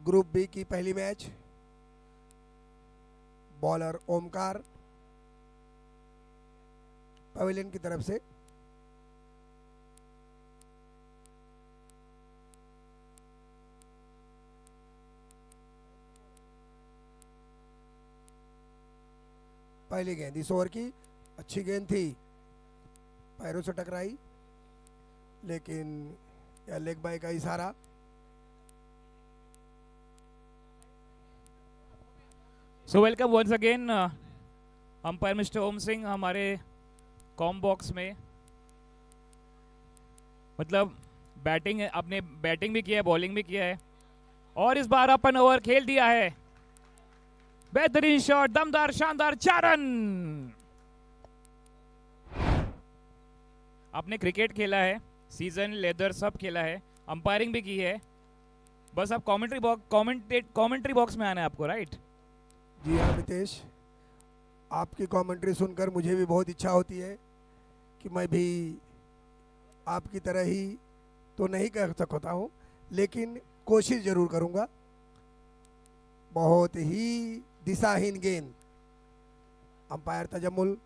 Group B की पहली match. Bowler Omkar pavilion की तरफ से। पहली गेंद इस ओवर की अच्छी गेंद थी, पैरों से टकराई, लेकिन यह लेग बाय का इशारा। So welcome once again umpire mister Om Singh हमारे कॉम बॉक्स में। मतलब बैटिंग आपने बैटिंग भी किया है, बॉलिंग भी किया है, और इस बार अपन ओवर खेल दिया है। बेहतरीन शॉट, दमदार शानदार 4 रन। आपने क्रिकेट खेला है, सीजन लेदर सब खेला है, अंपायरिंग भी की है, बस आप कमेंट्री बॉक्स में आना है आपको, राइट? जी हाँ मितेश, आपकी कमेंट्री सुनकर मुझे भी बहुत इच्छा होती है कि मैं भी आपकी तरह ही तो नहीं कर सकता हूँ, लेकिन कोशिश जरूर करूँगा। बहुत ही दिशाहीन गेंद, अंपायर तजम्मुल।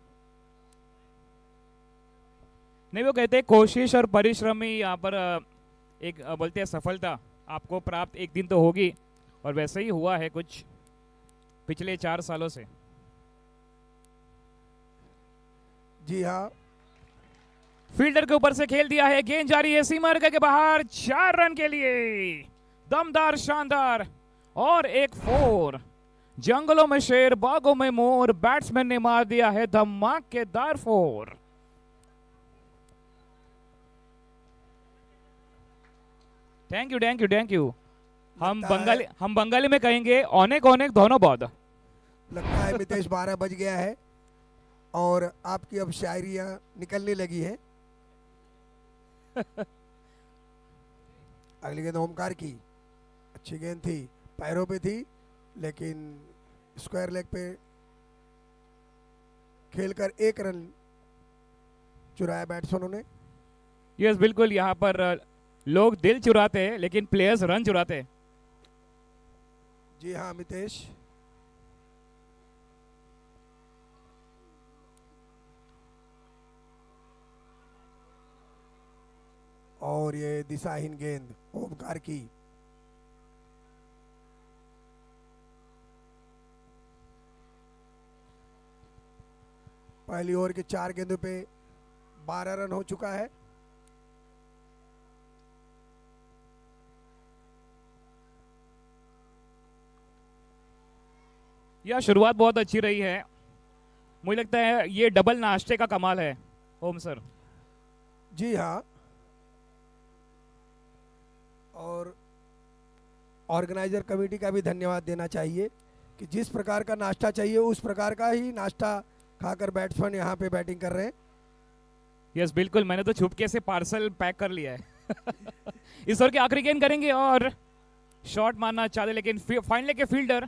नहीं, वो कहते हैं कोशिश और परिश्रम ही यहाँ पर एक बोलते हैं सफलता आपको प्राप्त एक दिन तो होगी, और वैसे ही हुआ है कुछ पिछले 4 सालों से। जी हाँ, फील्डर के ऊपर से खेल दिया है, गेंद जारी है सीमा के बाहर, 4 रन के लिए। दमदार शानदार, और एक 4। जंगलों में शेर, बागों में मोर, बैट्समैन ने मार दिया है धमाकेदार 4। Thank you thank you thank you. हम बंगाली में कहेंगे अनेक अनेक धन्यवाद। लगता है मितेश 12 बज गया है और आपकी अब शायरियाँ निकलने लगी हैं। अगली गेंद ओमकार की, अच्छी गेंद थी, पैरों पे थी, लेकिन स्क्वायर लेग पे खेलकर 1 रन चुराया बैट्समैनों ने। यस बिल्कुल, यहाँ पर लोग दिल चुराते हैं लेकिन प्लेयर्स रन चुराते हैं। जी हाँ मितेश, और ये दिशाहीन गेंद ओमकार की। पहली ओवर के 4 गेंदों पे 12 रन हो चुका है। यह शुरुआत बहुत अच्छी रही है, मुझे लगता है ये डबल नाश्ते का कमाल है ओम सर। जी हाँ, और ऑर्गेनाइजर कमेटी का भी धन्यवाद देना चाहिए कि जिस प्रकार का नाश्ता चाहिए उस प्रकार का ही नाश्ता खाकर बैट्समैन यहाँ पे बैटिंग कर रहे हैं। यस बिल्कुल, मैंने तो छुपके से पार्सल पैक कर लिया है। इस ओवर की आखिरी गेंद करेंगे और शॉट मारना चाहते, लेकिन फाइनल के फील्डर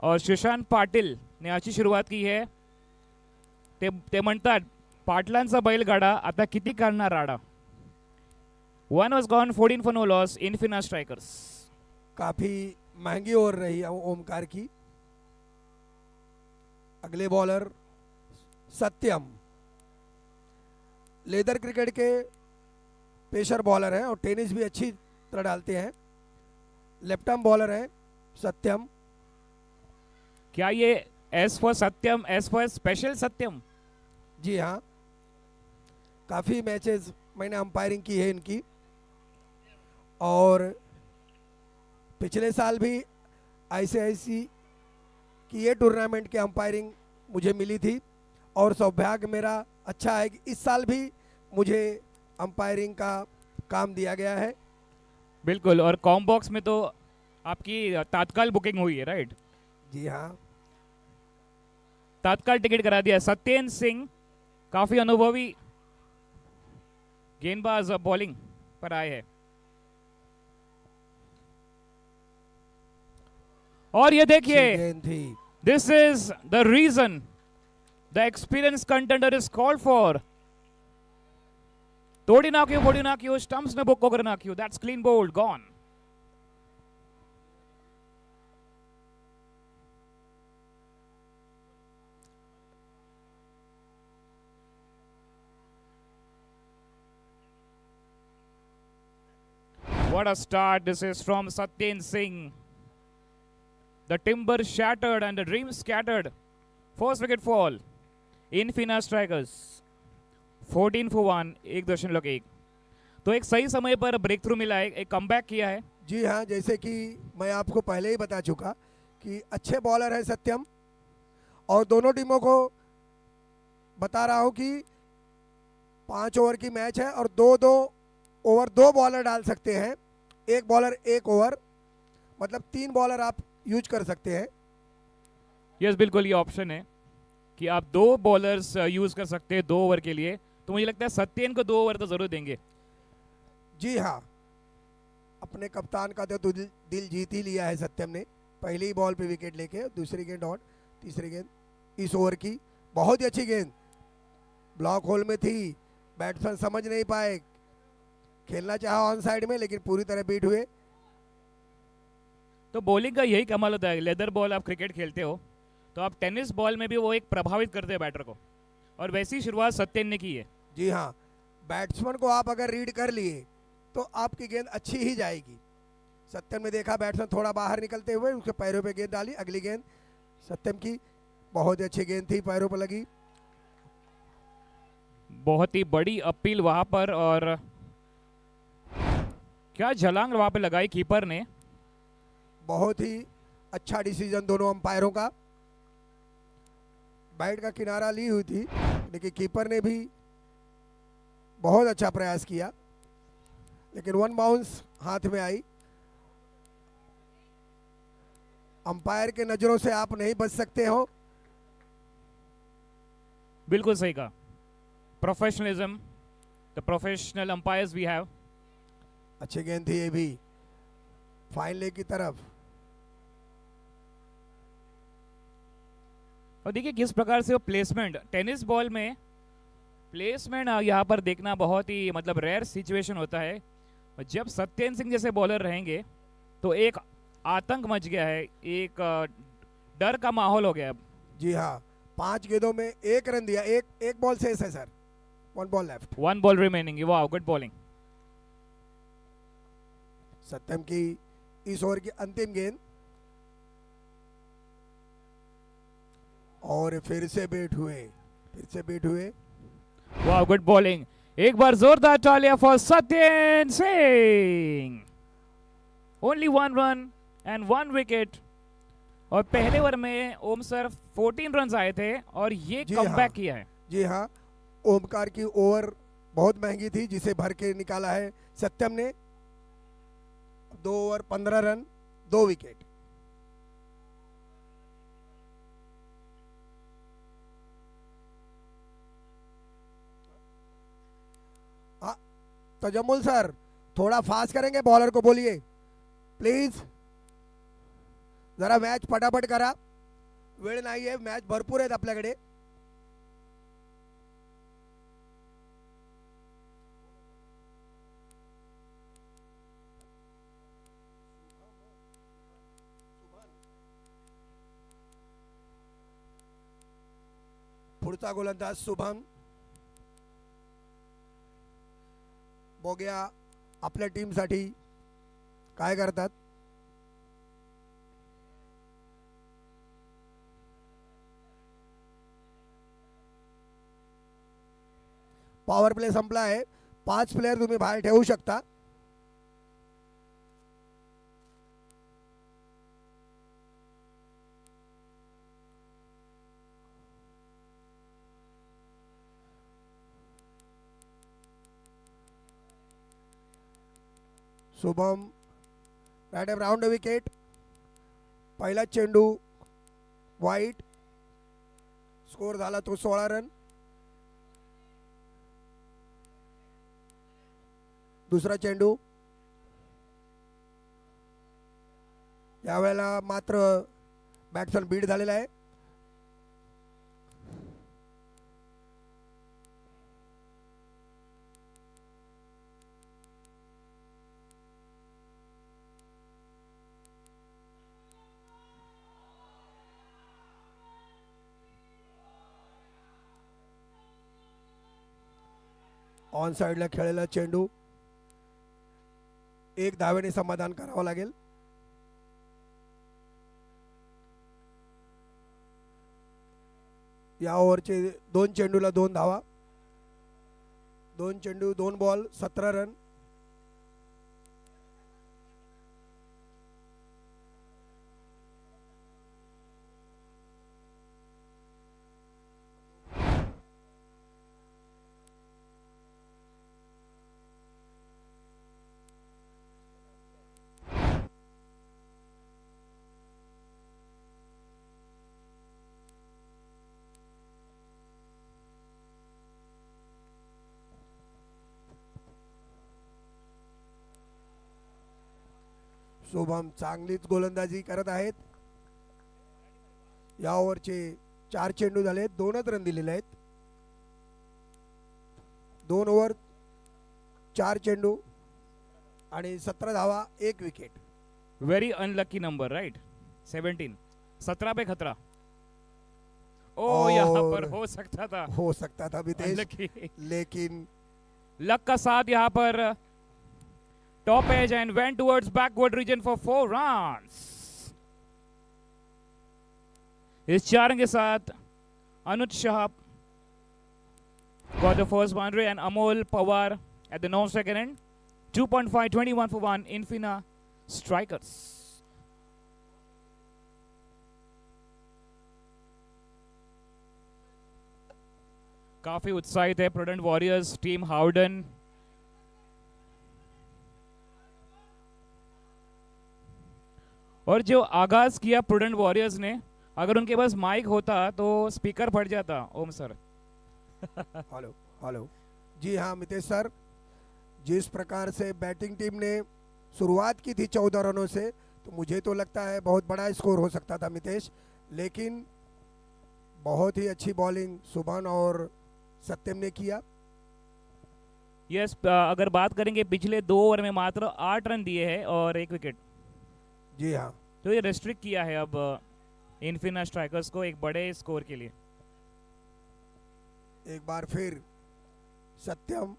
और सुशांत पाटिल ने अच्छी शुरुआत की है। ते म्हणतात पाटलांचा बैलगाडा आता किती करणार राडा। 1 was gone, 14 for no loss in Fina Strikers. काफी महंगी ओवर रही है ओमकार की। अगले बॉलर सत्यम, लेदर क्रिकेट के पेशर बॉलर हैं और टेनिस भी अच्छी तरह डालते हैं। लेफ्ट आर्म बॉलर हैं सत्यम। क्या ये S for Satyam, S for special Satyam? जी हाँ, काफ़ी मैचेस मैंने अंपायरिंग की है इनकी, और पिछले साल भी आईसीआईसी की ये टूर्नामेंट के अंपायरिंग मुझे मिली थी, और सौभाग्य मेरा अच्छा है कि इस साल भी मुझे अंपायरिंग का काम दिया गया है। बिल्कुल, और कॉम बॉक्स में तो आपकी तात्काल बुकिंग हुई है, राइट? जी हाँ, तात्काल टिकट करा दिया। सत्येंद्र सिंह काफी अनुभवी गेंदबाज बॉलिंग पर आए हैं, और ये देखिए, this is the reason the experience contender is called for. तोड़ी नाक्यू, बोडी नाक्यू, स्टंप्स ने बुक वगैरह नाक्यू, that's clean bowled gone. What a start this is from Satyen Singh. The timber shattered and the dreams scattered. First wicket fall. Infina Strikers 14 for 1, 1.1। तो एक सही समय पर ब्रेक थ्रू मिला है, एक कमबैक किया है। जी हाँ, जैसे कि मैं आपको पहले ही बता चुका कि अच्छे बॉलर है सत्यम, और दोनों टीमों को बता रहा हूं कि 5 ओवर की मैच है और 2-2 ओवर 2 बॉलर डाल सकते हैं, एक बॉलर 1 ओवर, मतलब 3 बॉलर आप यूज कर सकते हैं। यस, बिल्कुल ये ऑप्शन है कि आप 2 बॉलर्स यूज कर सकते हैं 2 ओवर के लिए। तो मुझे लगता है सत्यन को 2 ओवर तो जरूर देंगे। जी हाँ, अपने कप्तान का तो दिल जीत ही लिया है सत्यम ने। पहली बॉल पे विकेट लेके दूसरी गेंद और तीसरी गेंद इस ओवर की बहुत ही अच्छी गेंद ब्लॉक होल में थी, बैट्समैन समझ नहीं पाए, खेलना चाहा ऑन साइड में लेकिन पूरी तरह बीट हुए। तो बॉलिंग का यही कमाल होता है, लेदर बॉल आप क्रिकेट खेलते हो तो आप टेनिस बॉल में भी वो एक प्रभावित करते हैं बैटर को, और वैसी शुरुआत सत्यन ने की है। जी हाँ, बैट्समैन को आप अगर रीड कर लिए तो आपकी गेंद अच्छी ही जाएगी। सत्यम ने देखा बैट्समैन थोड़ा बाहर निकलते हुए, उसके पैरों पे गेंद डाली, अगली गेंद सत्यम की बहुत ही अच्छी गेंद थी, पैरों पर लगी। बहुत ही बड़ी अपील वहां पर, और क्या झलांग वहां पे लगाई कीपर ने। बहुत ही अच्छा डिसीजन दोनों अंपायरों का। बैट का किनारा ली हुई थी लेकिन कीपर ने भी बहुत अच्छा प्रयास किया, लेकिन 1 बाउंस हाथ में आई। अंपायर के नजरों से आप नहीं बच सकते हो। बिल्कुल सही कहा, professionalism, the professional umpires we have. अच्छी गेंद थी ये भी फाइन लेग की तरफ। और देखिए किस प्रकार से वो प्लेसमेंट, टेनिस बॉल में प्लेसमेंट यहाँ पर देखना बहुत ही मतलब रेयर सिचुएशन होता है। और जब सत्येंद्र सिंह जैसे बॉलर रहेंगे तो एक आतंक मच गया है, एक डर का माहौल हो गया अब। जी हाँ, 5 गेंदों में 1 रन दिया, एक बॉल शेष है sir, 1 ball left. 1 ball remaining, वाह गुड बॉलिंग। सत्यम की इस ओवर की अंतिम गेंद, और फिर से बीट हुए। वाह गुड बॉलिंग, एक बार जोरदार तालियां for Satyendra Singh. Only 1 run and 1 wicket. और पहले ओवर में ओम सर 14 रन आए थे और ये कमबैक किया है। जी हाँ, ओमकार की ओवर बहुत महंगी थी जिसे भर के निकाला है सत्यम ने। 2 over 15 run 2 wicket. Tajammul sir थोड़ा फास्ट करेंगे, बॉलर को बोलिए प्लीज, जरा मॅच फटाफट करा, वेळ नाहीये, मॅच भरपूर आहेत आपल्याकडे। पुढचा गोलंदाज शुभम बोग्या आपल्या टीमसाठी काय करतात। पॉवर प्ले संपला आहे, 5 प्लेयर तुम्ही बाहेर ठेवू शकता। शुभम राइट राउंड विकेट, पहिला चेंडू वाईट, स्कोर झाला तो 16 रन। दुसरा चेंडू, यावेळेला मात्र बॅट्समन बीट झालेला आहे। ऑन साइडला खेळलेला चेंडू, एक धावेने समाधान करावं लागेल. या ओव्हरचे 2 चेंडूला 2 धावा, 2 चेंडू 2 बॉल 17 रन. शुभम चांगलीच गोलंदाजी करत आहेत. या ओव्हरचे 4 चेंडू झाले, 2च रन दिलेले आहेत. 2 ओव्हर 4 चेंडू आणि 17 धावा, 1 wicket. Very unlucky number, right. 17, 17 पे खतरा. ओ यहाँ पर हो सकता था मितेश, Unlucky. लेकिन लक का साथ यहाँ पर. Top edge and went towards backward region for 4 runs. इस 4 रन के साथ अनुज Shah got the first boundary and Amol Pawar at the non-second end. 2.5, 21 for 1 Infina Strikers. काफी उत्साहित है प्रूडेंट वॉरियर्स टीम हाउडन. और जो आगाज किया प्रूडेंट वॉरियर्स ने, अगर उनके पास माइक होता तो स्पीकर फट जाता. ओम सर. Hello hello. जी हाँ मितेश सर, जिस प्रकार से बैटिंग टीम ने शुरुआत की थी 14 रनों से, तो मुझे तो लगता है बहुत बड़ा स्कोर हो सकता था मितेश, लेकिन बहुत ही अच्छी बॉलिंग सुभान और सत्यम ने किया. यस, अगर बात करेंगे पिछले 2 ओवर में मात्र 8 रन दिए हैं और 1 विकेट. जी हाँ, तो ये रेस्ट्रिक्ट किया है अब इन्फिना स्ट्राइकर्स को एक बड़े स्कोर के लिए. एक बार फिर सत्यम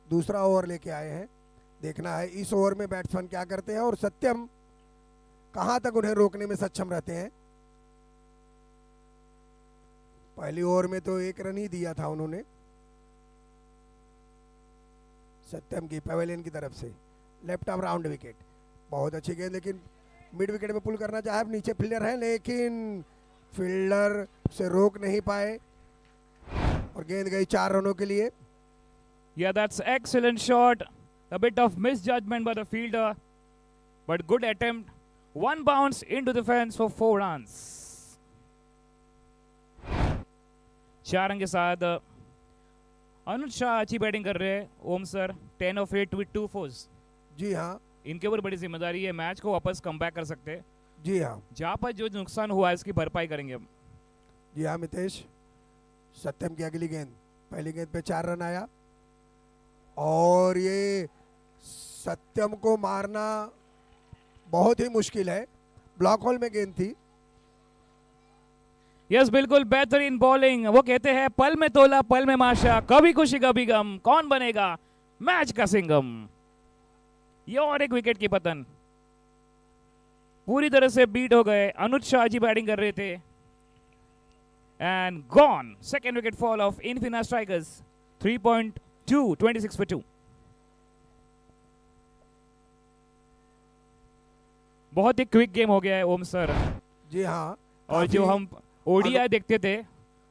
दूसरा ओवर लेके आए हैं. देखना है इस ओवर में बैट्समैन क्या करते हैं और सत्यम कहां तक उन्हें रोकने में सक्षम रहते हैं. पहली ओवर में तो 1 रन ही दिया था उन्होंने सत्यम की पवेलियन की तरफ से. लेफ्ट आर्म राउंड विकेट, बहुत अच्छी गेंद, लेकिन मिड विकेट में पुल करना चाहे. नीचे फील्डर है लेकिन फील्डर से रोक नहीं पाए और गेंद गई 4 रनों के लिए. Yeah, that's excellent shot. A bit of misjudgment by the fielder, but good attempt. One bounce into the fence for 4 runs. 4 run के साथ अनुज शाह अच्छी बैटिंग कर रहे हैं. ओम सर 10 of 8 with 2 fours. जी हाँ, इनके ऊपर बड़ी जिम्मेदारी है, मैच को वापस कमबैक कर सकते हैं. जी हाँ, जहाँ पर जो नुकसान हुआ है इसकी भरपाई करेंगे अब. जी हाँ मितेश. सत्यम की अगली गेंद, पहली गेंद पे 4 रन आया और ये सत्यम को मारना बहुत ही मुश्किल है. ब्लॉक होल में गेंद थी. यस, बिल्कुल बेहतरीन बॉलिंग. वो कहते हैं पल में तोला पल में माशा, कभी खुशी कभी गम, कौन बनेगा मैच का सिंघम. ये और एक विकेट की पतन. पूरी तरह से बीट हो गए. अनुज शाह जी बैटिंग कर रहे थे and gone. Second wicket fall of Infina strikers. 3.2, 26 for 2. बहुत ही क्विक गेम हो गया है ओम सर. जी हाँ, और जो हम ओडीआई देखते थे,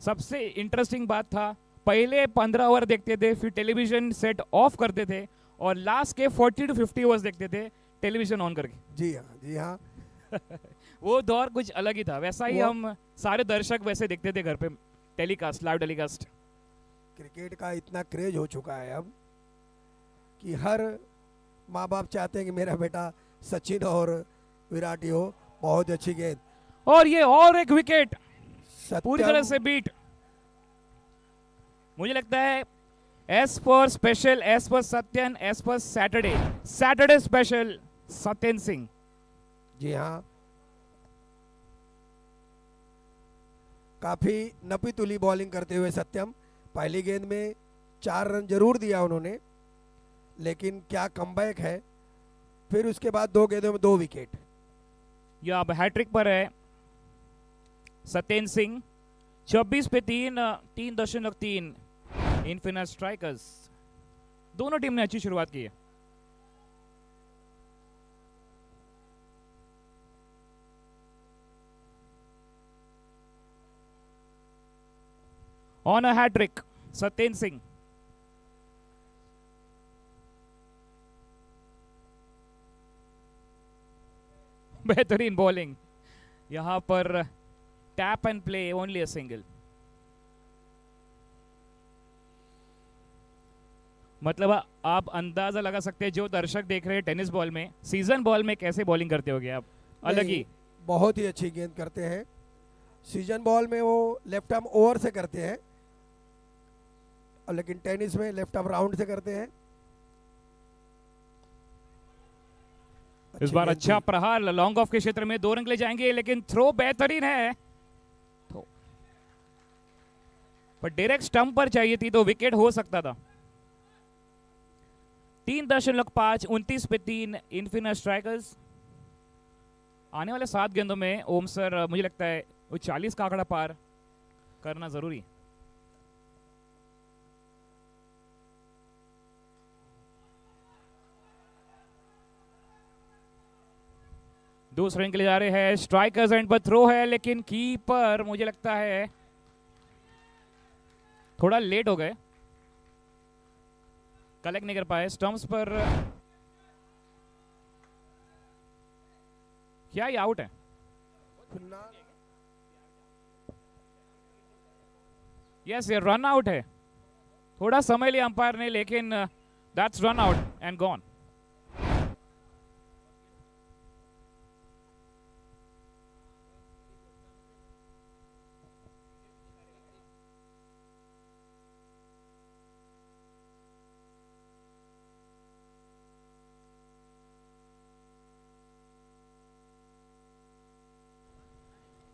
सबसे इंटरेस्टिंग बात था, पहले 15 ओवर देखते थे, फिर टेलीविजन सेट ऑफ करते थे और लास्ट के 40 to 50 ओवर्स देखते थे टेलीविजन ऑन करके. जी हाँ, जी हाँ. वो दौर कुछ अलग ही था. वैसा ही हम सारे दर्शक वैसे देखते थे घर पे टेलीकास्ट, लाइव टेलीकास्ट. क्रिकेट का इतना क्रेज हो चुका है अब कि हर माँ बाप चाहते हैं कि मेरा बेटा सचिन और विराट ही हो. बहुत अच्छी गेंद और ये और एक विकेट पूरी सत्यम. तरह से बीट. मुझे लगता है एस पर स्पेशल, एस पर सत्यन, एस पर सैटरडे स्पेशल सत्यन सिंह. जी हाँ, काफी नपी तुली बॉलिंग करते हुए सत्यम. पहली गेंद में 4 रन जरूर दिया उन्होंने, लेकिन क्या कमबैक है। फिर उसके बाद 2 गेंदों में 2 विकेट। या अब हैट्रिक पर है सत्येंद्र सिंह, 24 पे 3, 3.3 इनफिनिट स्ट्राइकर्स। दोनों टीम ने अच्छी शुरुआत की है। On a hat trick Satyendra Singh. बेहतरीन बॉलिंग, यहां पर tap and play, only a single. मतलब आप अंदाजा लगा सकते हैं, जो दर्शक देख रहे हैं टेनिस बॉल में, सीजन बॉल में कैसे बॉलिंग करते होगे आप, अलग नहीं, ही। बहुत ही अच्छी गेंद करते हैं। सीजन बॉल में वो लेफ्ट आर्म ओवर से करते हैं, लेकिन टेनिस में लेफ्ट आर्म राउंड से करते हैं। इस अच्छी बार गेंद अच्छा थी। प्रहार लॉन्ग ऑफ के क्षेत्र में, 2 रन के लिए जाएंगे, लेकिन थ्रो बेहतरीन है। तो पर डायरेक्ट स्टंप पर चाहिए थी तो विकेट हो सकता था। 3.5, 29 पे 3 इनफिनिट स्ट्राइकर्स। आने वाले 7 गेंदों में ओम सर, मुझे लगता है वो 40 का आंकड़ा पार करना जरूरी। दूसरे रन के लिए जा रहे हैं, स्ट्राइकर्स एंड पर थ्रो है, लेकिन कीपर मुझे लगता है थोड़ा लेट हो गए, कलेक्ट नहीं कर पाए स्टंप्स पर। क्या ये आउट है? यस, ये रन आउट है। थोड़ा समय लिया अंपायर ने, लेकिन that's run out and gone.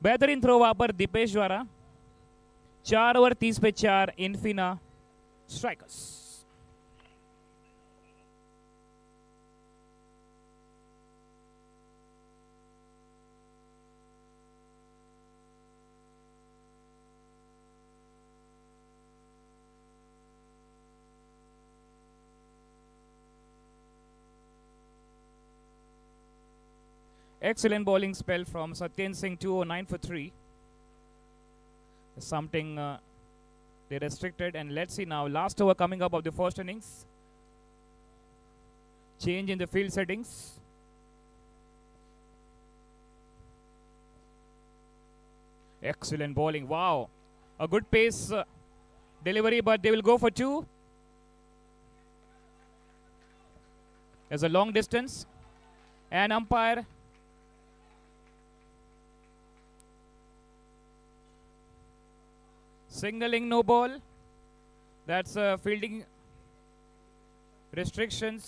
बेहतरीन थ्रो वहां पर दीपेश द्वारा। 4 ओवर 30 पे 4 इनफिना strikers. Excellent bowling spell from Satyendra Singh, 209 for 3. Something they restricted, and let's see now. Last over coming up of the first innings. Change in the field settings. Excellent bowling. Wow. A good pace delivery, but they will go for 2. There's a long distance. And umpire signaling no ball. That's fielding restrictions.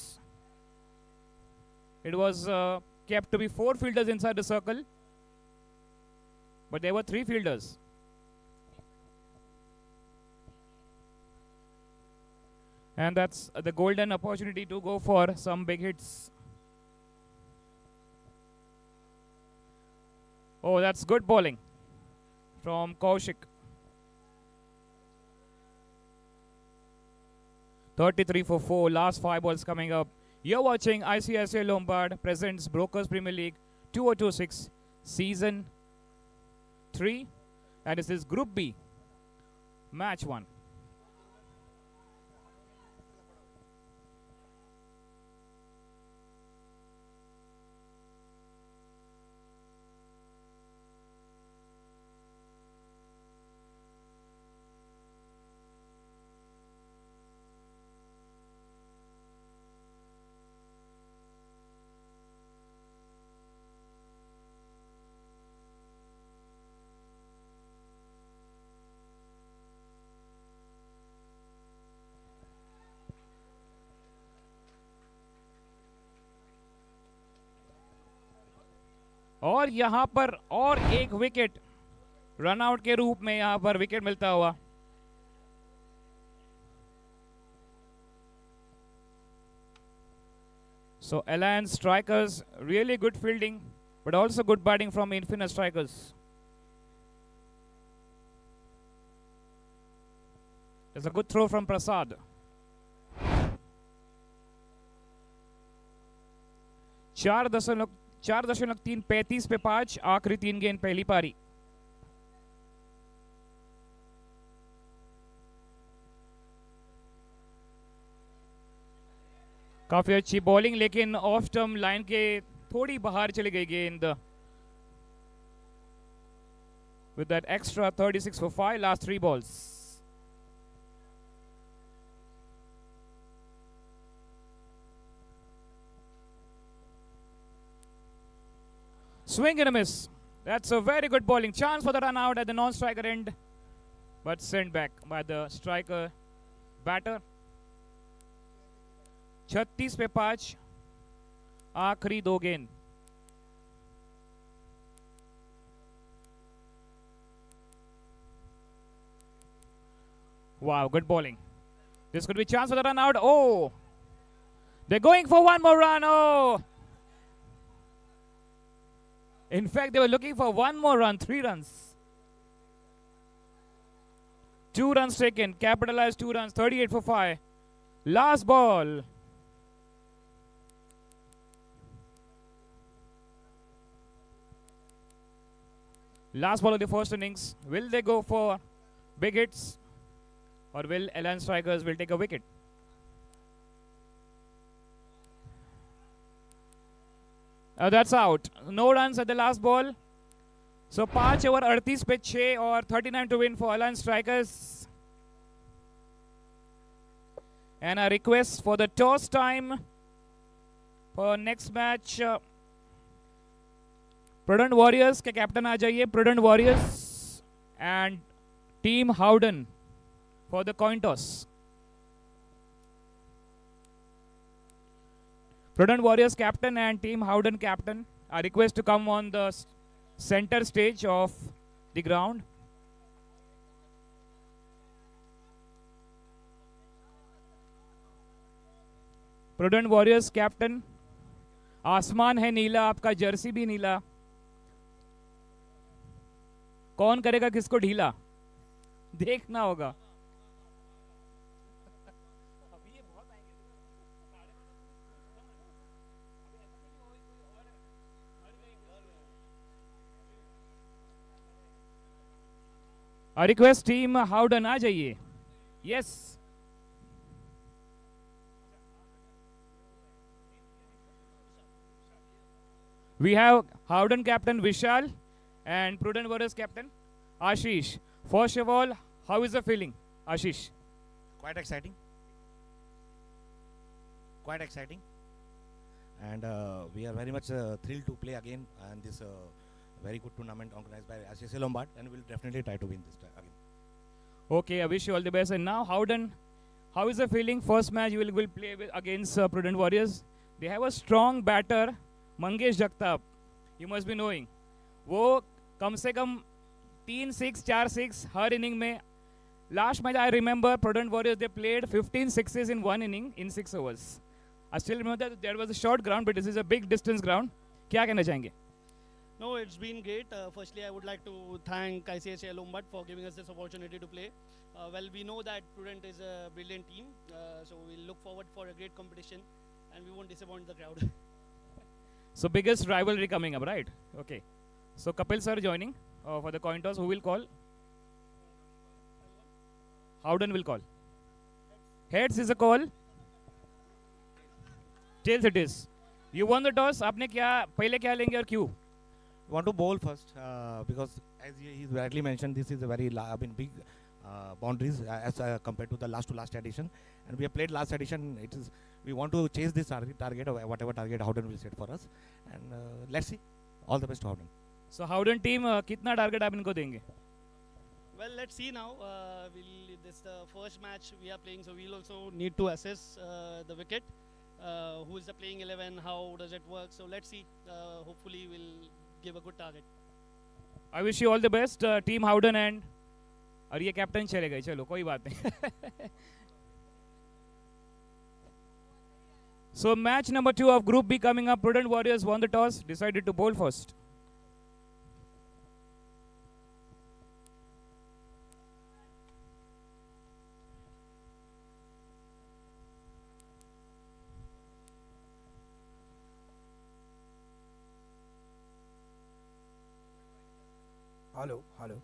It was kept to be 4 fielders inside the circle, but there were 3 fielders. And that's the golden opportunity to go for some big hits. Oh, that's good bowling from Kaushik. 33 for 4, last 5 balls coming up. You're watching ICICI Lombard presents Brokers Premier League 2026 Season 3, and this is Group B, Match 1. और यहां पर और एक wicket run out के रूप में यहां पर विकेट मिलता हुआ। So Alliance strikers, really good fielding, but also good batting from Infinite strikers. There's a good throw from Prasad. 4.3 पे 5, आखिरी 3 गेंद पहली पारी. काफी अच्छी बॉलिंग, लेकिन ऑफ स्टंप लाइन के थोड़ी बाहर चली गई गेंद. With that extra 36 for 5, last 3 balls. Swing and a miss. That's a very good bowling. Chance for the run out at the non-striker end, but sent back by the striker batter. 36 पे 5, आखिरी 2 गेंद. Wow, good bowling. This could be chance for the run out. Oh, they're going for one more run. Oh, in fact, they were looking for one more run, 3 runs. 2 runs taken, capitalized 2 runs, 38 for 5. Last ball. Last ball of the first innings. Will they go for big hits, or will Alliance strikers will take a wicket? That's out. No runs at the last ball. So 5 over 38 पे 6 और 39 to win for Alliance strikers. And a request for the toss time for next match. Prudent Warriors के captain आ जाइए. Prudent Warriors and Team Howden for the coin toss. Prudent Warriors captain and Team Howden captain are requested to come on the center stage of the ground. Prudent Warriors captain, आसमान है नीला, आपका Jersey भी नीला. कौन करेगा किसको ढीला, देखना होगा. A request team Howden आ जाइए. Yes. We have Howden captain Vishal and Prudent Warriors captain Ashish. First of all, how is the feeling, Ashish? Quite exciting. Quite exciting. And we are very much thrilled to play again and this very good tournament organized by SSL Lombard, and we'll definitely try to win this again. Okay, I wish you all the best. And now, Howden, how is the feeling? First match you will play against Prudent Warriors. They have a strong batter, Mangesh Jagtap. You must be knowing. वो कम से कम 3-6, 4-6 हर inning में. Last match I remember Prudent Warriors, they played 15 sixes in one inning in 6 overs. I still remember that there was a short ground, but this is a big distance ground. क्या कहना चाहेंगे? No, it's been great. Firstly, I would like to thank ICICI Lombard for giving us this opportunity to play. Well, we know that Prudent is a brilliant team, so we'll look forward for a great competition, and we won't disappoint the crowd. So biggest rivalry coming up, right? Okay. So Kapil sir joining for the coin toss. Who will call? Howden will call. Heads is a call. Tails it is. You won the toss. आपने क्या पहले क्या लेंगे और क्यों? Want to bowl first because as he rightly mentioned, this is a very big boundaries as compared to the last edition, and we have played last edition. It is we want to chase this target or whatever target Howden will set for us, and let's see. All the best to Howden. So Howden team कितना target आप इनको देंगे? Well, let's see now. This is the first match we are playing, so we'll also need to assess the wicket. Who is the playing 11? How does it work? So let's see. Hopefully, we'll give a good target. I wish you all the best, team Howden and. और ये captain चले गए, चलो कोई बात नहीं. So match number 2 of Group B coming up. Prudent Warriors won the toss, decided to bowl first. Hello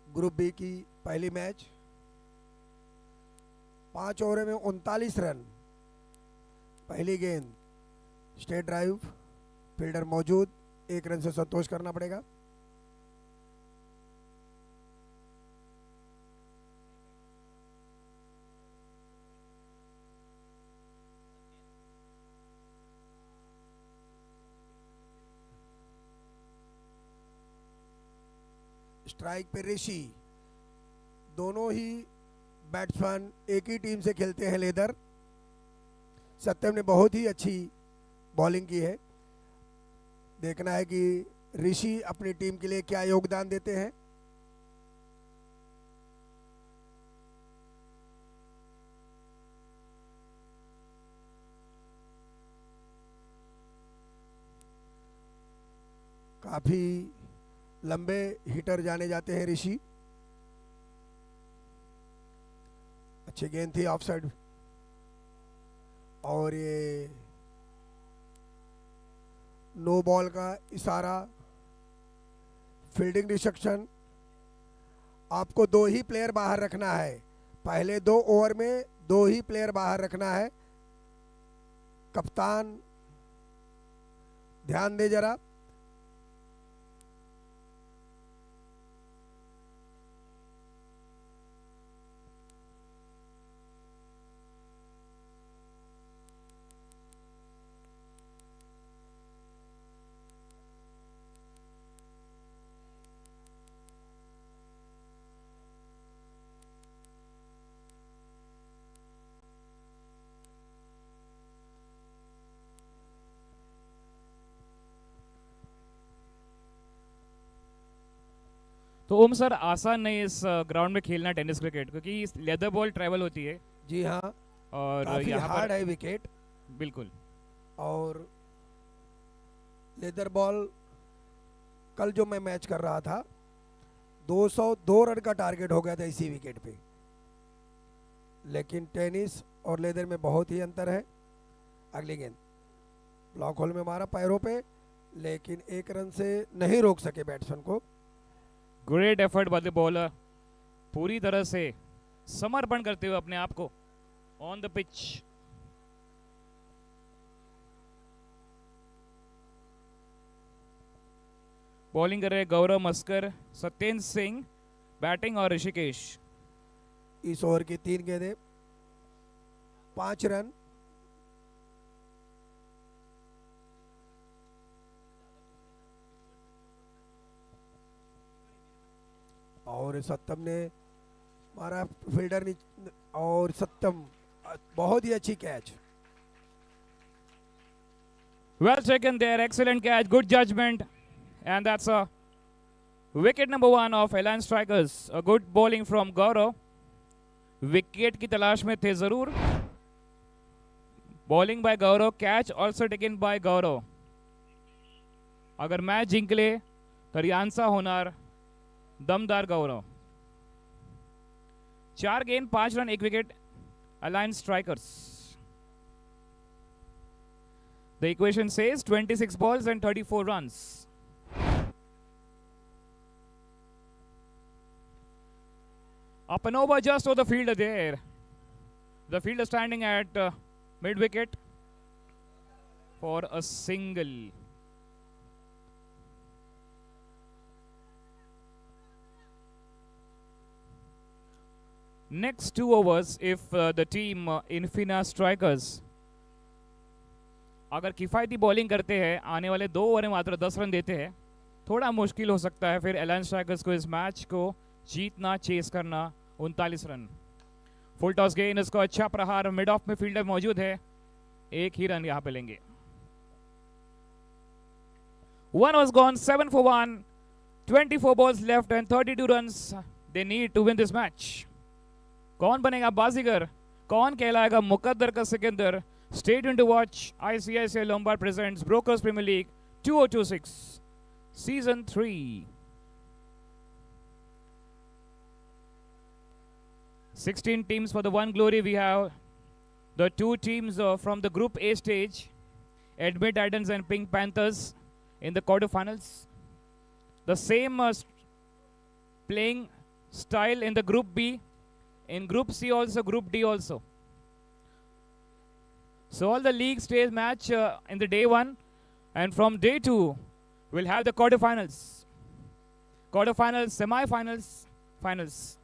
group B की पहली मैच 5 ओवर में 39 रन। पहली गेंद स्ट्रेट ड्राइव, फील्डर मौजूद, 1 रन से संतोष करना पड़ेगा। स्ट्राइक पे ऋषि। दोनों ही बैट्समैन एक ही टीम से खेलते हैं लेदर। सत्यम ने बहुत ही अच्छी बॉलिंग की है। देखना है कि ऋषि अपनी टीम के लिए क्या योगदान देते हैं। काफी लंबे हिटर जाने जाते हैं ऋषि। अच्छी गेंद थी ऑफ साइड, और ये नो बॉल का इशारा। Fielding destruction. आपको 2 ही प्लेयर बाहर रखना है। पहले 2 ओवर में 2 ही प्लेयर बाहर रखना है। कप्तान ध्यान दे जरा। तो ओम सर, आसान नहीं इस ग्राउंड में खेलना टेनिस क्रिकेट, क्योंकि लेदर बॉल ट्रैवल होती है जी हाँ, और काफी यहाँ हार्ड पर है विकेट। बिल्कुल। और लेदर बॉल, कल जो मैं मैच कर रहा था 202 रन का टारगेट हो गया था इसी विकेट पे। लेकिन टेनिस और लेदर में बहुत ही अंतर है। अगली गेंद ब्लॉक होल में मारा पैरों पे, लेकिन 1 रन से नहीं रोक सके बैट्समैन को। Great effort by the bowler, पूरी तरह से समर्पण करते हुए अपने आप को ऑन द पिच। बॉलिंग कर रहे गौरव मस्कर, सत्येंद्र सिंह बैटिंग और ऋषिकेश। इस ओवर की 3 गेंदें, 5 रन। और सत्यम ने मारा फील्डर और सत्यम बहुत ही अच्छी catch. Well taken there, excellent catch, good judgment, and that's a wicket number 1 of Alliance Strikers. A good bowling from Gaurav. Wicket की तलाश में थे जरूर। Bowling by Gaurav, catch also taken by Gaurav. अगर मैच जिंकले तो रियांसा होणार दमदार गौरव। 4 गेंद 5 run 1 wicket, alliance strikers. The equation says 26 balls and 34 runs. Up and over just over the fielder there. The fielder standing at mid wicket for a single. Next 2 overs if the team Infina Strikers अगर किफ़ायती bowling करते हैं, आने वाले 2 over में मात्र 10 run देते हैं, थोड़ा मुश्किल हो सकता है फिर अलायंस स्ट्राइकर्स को इस मैच को जीतना, चेस करना। 39 रन। फुल टॉस गेंद, इसको अच्छा प्रहार, मिड ऑफ में फील्डर मौजूद है, 1 ही रन यहाँ पे लेंगे। 1 was gone, 7 for 1, 24 balls left and 32 runs they need to win this match. कौन बनेगा बाजीगर, कौन कहलाएगा मुकद्दर का Sikandar, Stay tuned to watch ICICI Lombard presents Brokers Premier League 2026 Season 3. 16 teams for the one glory. We have the two teams from the Group A stage, Admit Titans and Pink Panthers in the quarterfinals. The same playing style in the Group B, in Group C also, Group D also. So all the league stage match in the day 1, and from day 2 we'll have the quarterfinals, semi-finals, finals.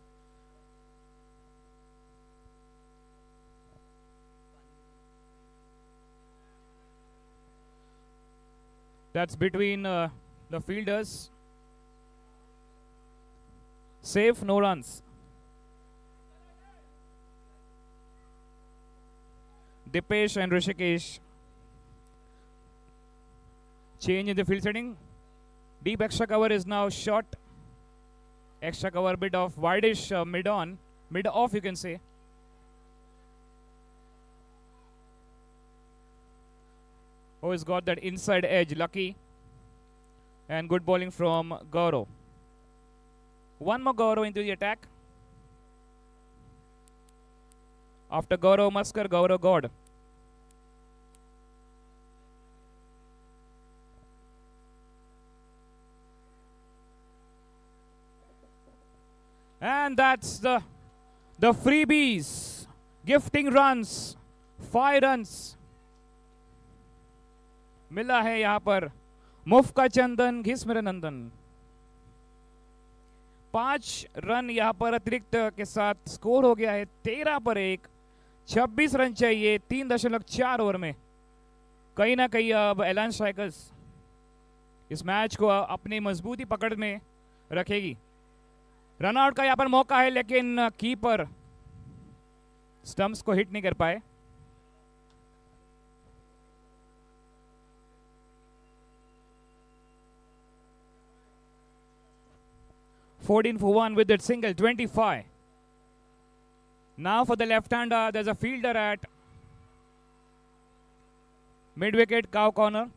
That's between the fielders. Safe, no runs. Dipesh and Rishikesh. Change in the field setting. Deep extra cover is now short. Extra cover bit of wideish mid-on, mid-off you can say. Oh, he's got that inside edge, lucky. And good bowling from Gaurav. One more Gaurav into the attack. After Gaurav Maskar, Gaurav God. And that's the freebies. Gifting runs. 5 runs. मिला है यहाँ पर मुफ का चंदन घिस मेरे नंदन. 5 run यहाँ पर अतिरिक्त के साथ स्कोर हो गया है 13 पर 1. 26 रन चाहिए 3.4 ओवर में. कहीं ना कहीं अब एलान स्ट्राइकर्स इस मैच को अपनी मजबूती पकड़ में रखेगी. रनआउट का यहाँ पर मौका है लेकिन कीपर स्टंप्स को हिट नहीं कर पाए. (14 for 1 with that single, 25. Now for the left-hander, there's a fielder at mid-wicket, cow corner.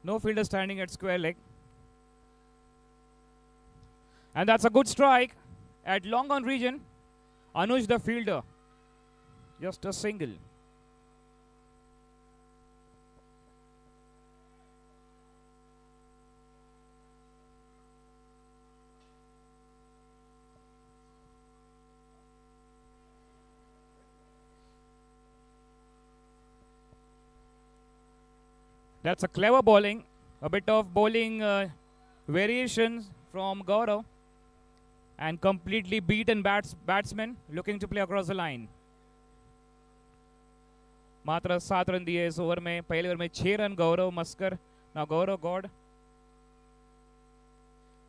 No fielder standing at square leg. And that's a good strike at long on region. Anuj the fielder. Just a single. That's a clever bowling. A bit of bowling variations from Gaurav. And completely beaten batsman looking to play across the line. मात्र 7 run दिए इस over में. पहले over में 6 run Gaurav Maskar. Now Gaurav God.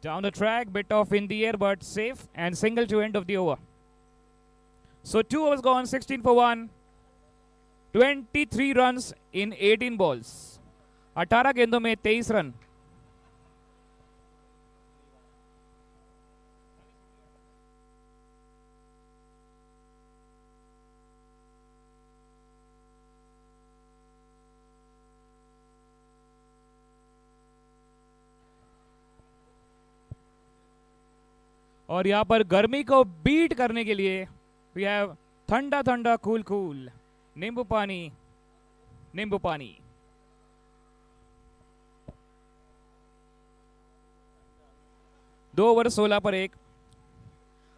Down the track, bit off in the air but safe, and single to end of the over. So 2 overs gone, 16 for 1. 23 runs in 18 balls. 18 गेंदों में 23 run. और यहाँ पर गर्मी को beat करने के लिए वी हैव ठंडा ठंडा कूल कूल नींबू पानी. 2 ओवर 16 पर 1.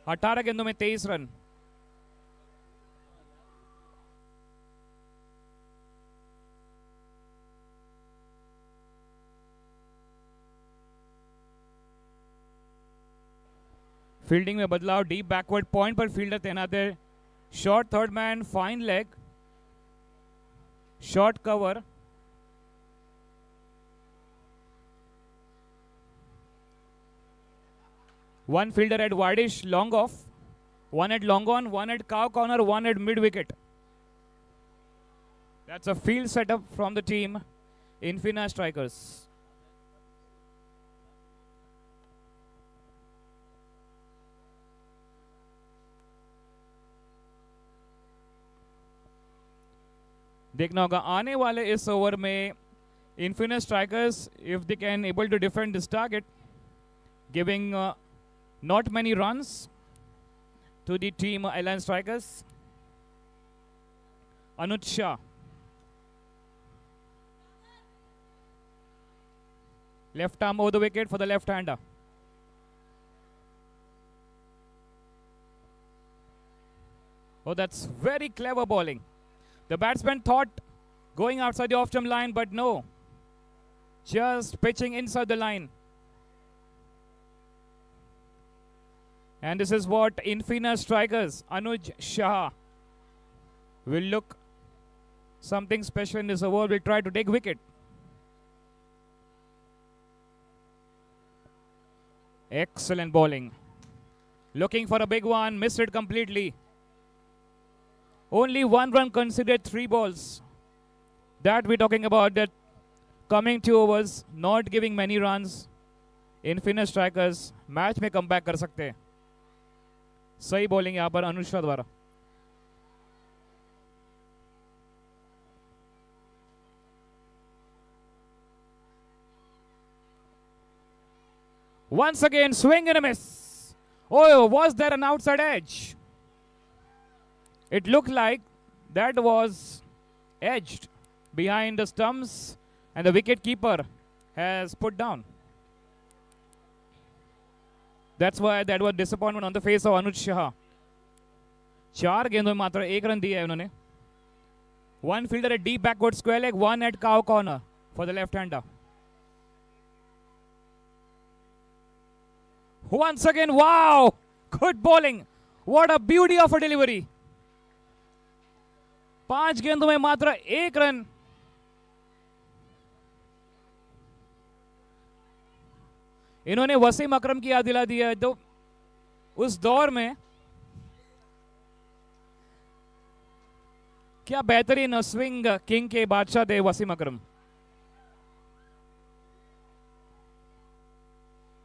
18 गेंदों में 23 रन. फील्डिंग में बदलाव. डीप बैकवर्ड पॉइंट पर फील्डर तैनात है. Short third man, fine leg, short cover. One fielder at wideish long off, one at long on, one at cow corner, one at mid wicket. That's a field setup from the team Infina Strikers. देखना होगा आने वाले इस over में Infinite Strikers, if they can able to defend this target, giving not many runs to the team Alliance Strikers. Anuj Shah. Left arm over the wicket for the left-hander. Oh, that's very clever bowling. The batsman thought going outside the off-stump line, but no. Just pitching inside the line. And this is what Infinite Strikers, Anuj Shah, will look something special in this over. Will try to take wicket. Excellent bowling. Looking for a big one, missed it completely. Only 1 run considered, 3 balls. That we're talking about, that coming 2 overs, not giving many runs. Infinite Strikers match में come back कर सकते हैं. सही bowling यहाँ पर अनुज शाह द्वारा. Once again, swing and a miss. Oh, was there an outside edge? It looked like that was edged behind the stumps, and the wicket keeper has put down. That's why that was disappointment on the face of Anuj Shah. 4 गेंदों में मात्र 1 run दिया है उन्होंने. One fielder at deep backward square leg, one at cow corner for the left-hander. Once again, wow! Good bowling. What a beauty of a delivery. 5 गेंदों में मात्र 1 run. इन्होंने वसीम अकरम की याद दिला दी है. तो उस दौर में क्या बेहतरीन स्विंग किंग के बादशाह थे वसीम अकरम.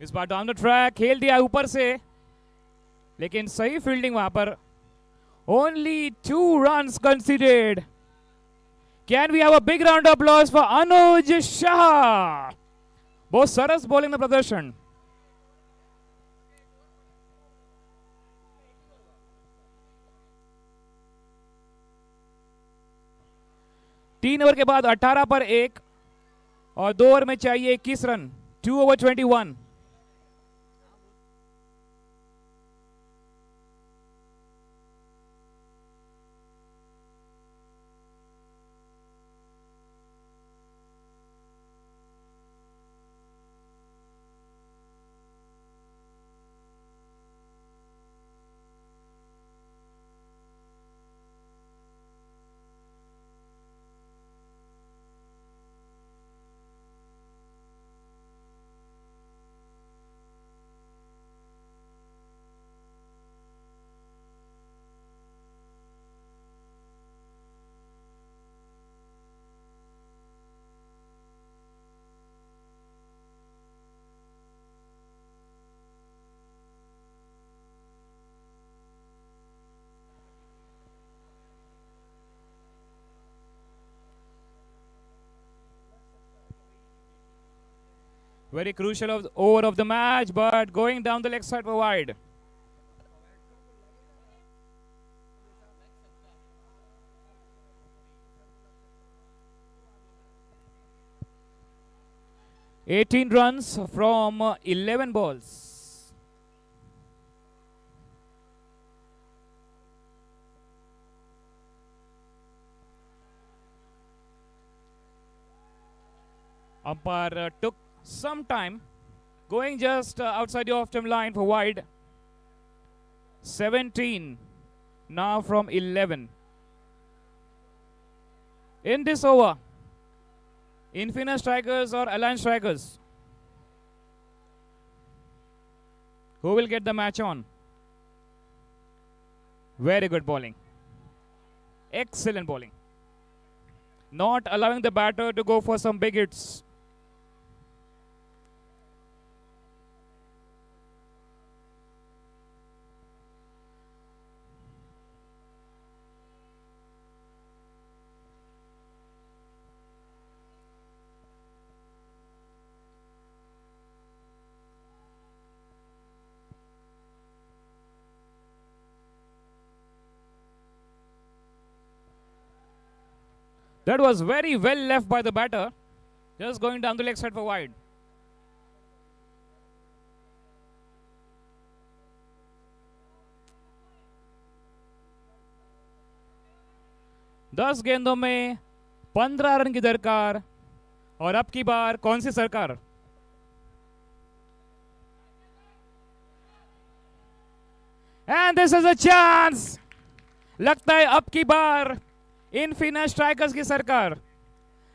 इस बार डाउन द ट्रैक खेल दिया ऊपर से, लेकिन सही फील्डिंग वहां पर. Only 2 runs conceded. Can we have a big round of applause for Anuj Shah? बहुत सरस बॉलिंग में प्रदर्शन. तीन ओवर के बाद 18 पर 1 और 2 ओवर में चाहिए 21 run. 2 over 21. Very crucial over of the match, but going down the leg side for wide. "18 runs from 11 balls." Umpire took some time, going just outside the off-stump line for wide. 17 now from 11. In this over, Infinite Strikers or Alliance Strikers? Who will get the match on? Very good bowling. Excellent bowling. Not allowing the batter to go for some big hits. That was very well left by the batter. Just going down the leg side for wide. दस गेंदों में 15 run की दरकार और अब की बार कौन सी सरकार? And this is a chance. लगता है अब की बार इनफिनिट स्ट्राइकर्स की सरकार.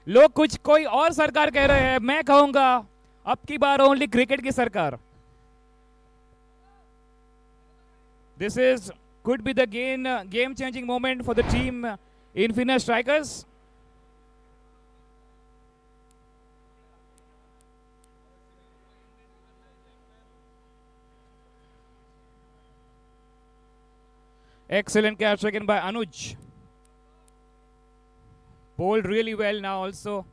लोग कुछ कोई और सरकार कह रहे हैं, मैं कहूंगा अब की बार ओनली क्रिकेट की सरकार. This is could be the game changing moment for the team Infinite Strikers. Excellent catch taken by Anuj. Bowled really well now also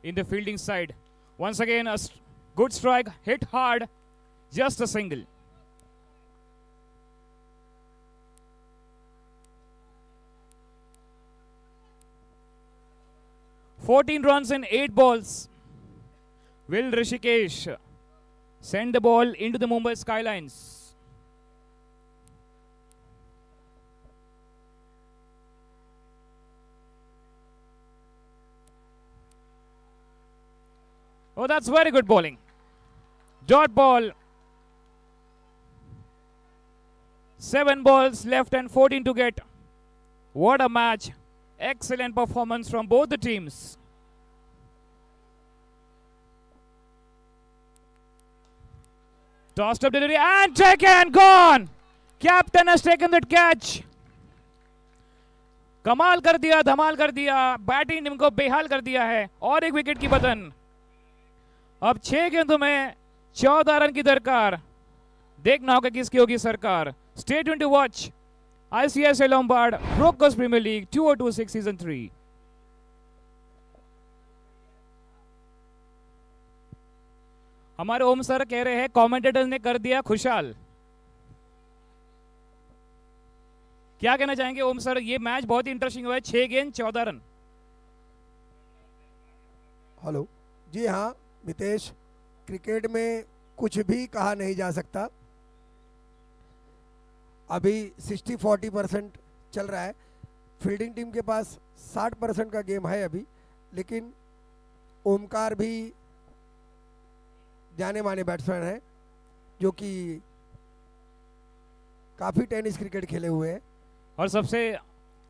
in the fielding side. Once again a good strike, hit hard, just a single. "14 runs in 8 balls. Will Rishikesh send the ball into the Mumbai Skylines?" Oh, that's very good bowling. Dot ball. 7 balls left and 14 to get. What a match. Excellent performance from both the teams. Tossed up delivery and taken, gone. Captain has taken that catch. कमाल कर दिया, धमाल कर दिया. Batting team को बेहाल कर दिया है और एक विकेट की बदन. अब 6 गेंदों में 14 रन की दरकार. देखना होगा किसकी होगी सरकार. Stay tuned to watch ICICI Lombard Brokers Premier League 2026 Season 3. हमारे ओम सर कह रहे हैं कमेंटेटर्स ने कर दिया खुशहाल. क्या कहना चाहेंगे ओम सर? ये मैच बहुत ही इंटरेस्टिंग हुआ है. 6 गेंद 14 रन. हेलो जी हाँ मितेश, क्रिकेट में कुछ भी कहा नहीं जा सकता. अभी 60-40% चल रहा है. फील्डिंग टीम के पास 60% का गेम है अभी, लेकिन ओमकार भी जाने माने बैट्समैन है जो कि काफ़ी टेनिस क्रिकेट खेले हुए हैं. और सबसे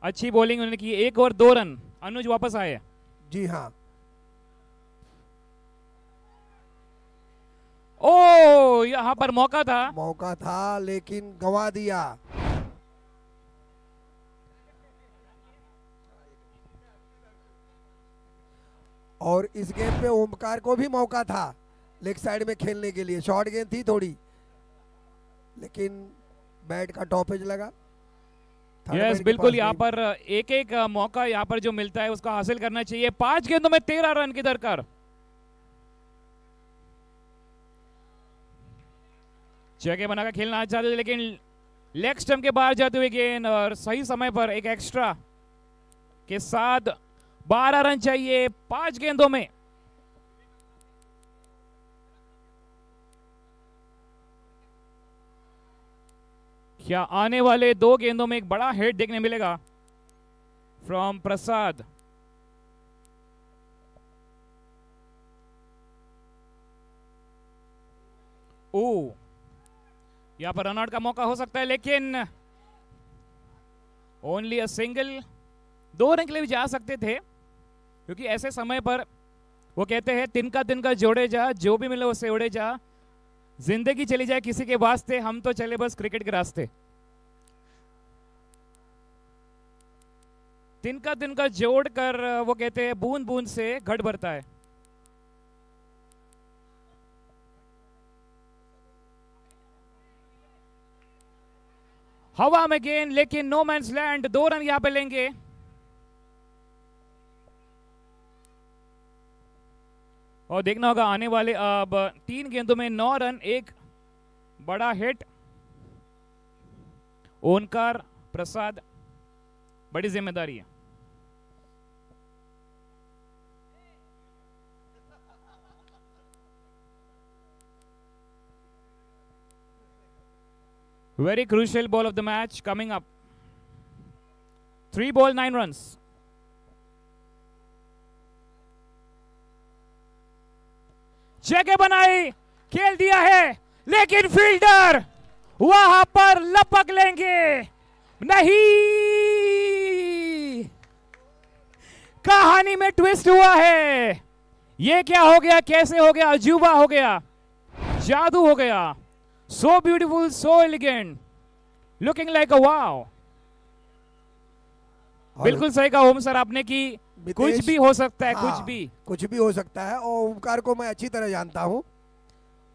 अच्छी बॉलिंग उन्होंने की. 1 ओवर 2 रन. अनुज वापस आए. जी हाँ. ओ, यहां पर मौका था लेकिन गंवा दिया. और इस गेंद पे ओमकार को भी मौका था लेग साइड में खेलने के लिए. शॉर्ट गेंद थी थोड़ी, लेकिन बैट का टॉपेज लगा. यस बिल्कुल. यहाँ पर एक एक मौका यहाँ पर जो मिलता है उसको हासिल करना चाहिए. 5 गेंदों में 13 रन की दरकार. जगह बनाकर खेलना चाहते थे, लेकिन लेग स्टंप के बाहर जाते हुए गेंद और सही समय पर एक एक्स्ट्रा के साथ 12 रन चाहिए 5 गेंदों में. क्या आने वाले 2 गेंदों में एक बड़ा हिट देखने मिलेगा फ्रॉम प्रसाद? ओ, यहां पर रनआउट का मौका हो सकता है, लेकिन ओनली अ सिंगल. 2 रन के लिए भी जा सकते थे, क्योंकि ऐसे समय पर वो कहते हैं तिनका जोड़े जा, जो भी मिले उससे उड़े जा. जिंदगी चली जाए किसी के वास्ते, हम तो चले बस क्रिकेट के रास्ते. तिनका जोड़ कर वो कहते हैं बूंद बूंद से घट भरता है. हवा में गेंद, लेकिन नो मैंस लैंड. 2 रन यहां पे लेंगे. और देखना होगा आने वाले अब 3 गेंदों में 9 रन. एक बड़ा हिट. ओंकार प्रसाद, बड़ी जिम्मेदारी है. Very crucial ball of the match coming up. 3 ball 9 runs. जगह बनाई, खेल दिया है, लेकिन फील्डर वहां पर लपक लेंगे नहीं। कहानी में ट्विस्ट हुआ है। ये क्या हो गया, कैसे हो गया, अजूबा हो गया, जादू हो गया। So beautiful, so elegant, looking like a wow. बिल्कुल सही कहा ओम सर आपने कि कुछ मितेश, भी हो सकता है, हाँ, कुछ भी। कुछ भी हो सकता है। और ओमकार को मैं अच्छी तरह जानता हूँ,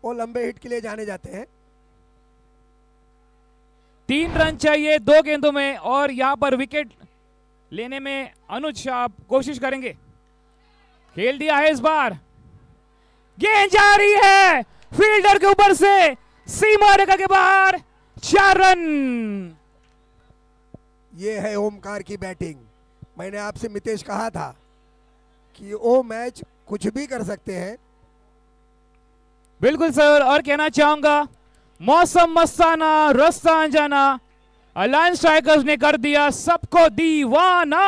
वो लंबे हिट के लिए जाने जाते हैं। 3 रन चाहिए 2 गेंदों में, और यहां पर विकेट लेने में अनुज शाह कोशिश करेंगे। खेल दिया है इस बार, गेंद जा रही है फील्डर के ऊपर से, सीमा रेखा के बाहर, 4 रन। ये है ओमकार की बैटिंग। मैंने आपसे मितेश कहा था कि वो मैच कुछ भी कर सकते हैं। बिल्कुल सर, और कहना चाहूंगा मौसम मस्ताना, रास्ता अनजाना, अलायंस स्ट्राइकर्स ने कर दिया सबको दीवाना।